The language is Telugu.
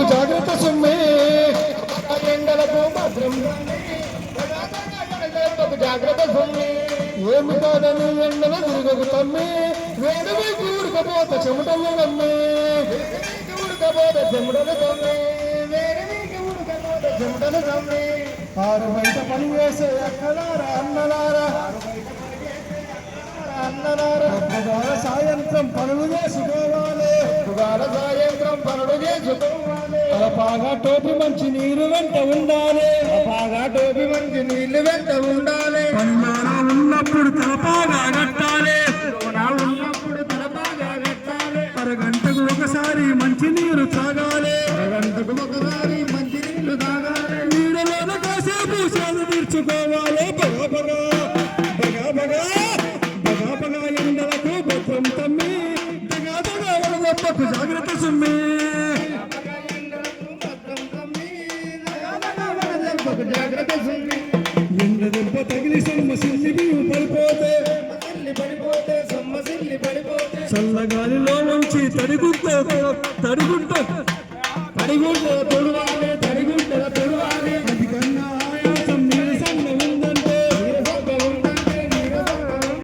దెబ్బకు జాగ్రత్త సొమ్మే ఎండలకు భద్రం జాగ్రత్త సొమ్మే ఏమి కాదని ఎండల తిరగకు తమ్మి వేడివి కూడకపోత చెమటల నమ్మే ఉడకపోత చెమటలు తమ్మి వేడివి ఉడకపోత చెమటలు తమ్మి ఆరు బయట పని వేసే అక్కలారా అన్నలారా పొద్దుగాల సాయంత్రం పనులు చేసుకోవాలి తలపాగా టోపి మంచి నీరు వెంట ఉండాలి పనిమాన ఉన్నప్పుడు తలపాగా కట్టాలి అరగంటకు ఒకసారి మంచి నీరు తాగాలి నీడలోన కాసేపు సేద తీర్చుకోవాలి ఎండలకు భద్రం తమ్మి దెబ్బకు జాగ్రత్త సొమ్మి ఎండ దెబ్బ తగిలి సొమ్మసిల్లి పడిపోతే చల్లగాలిలో ఉంచి తడిగుంట తొడుగా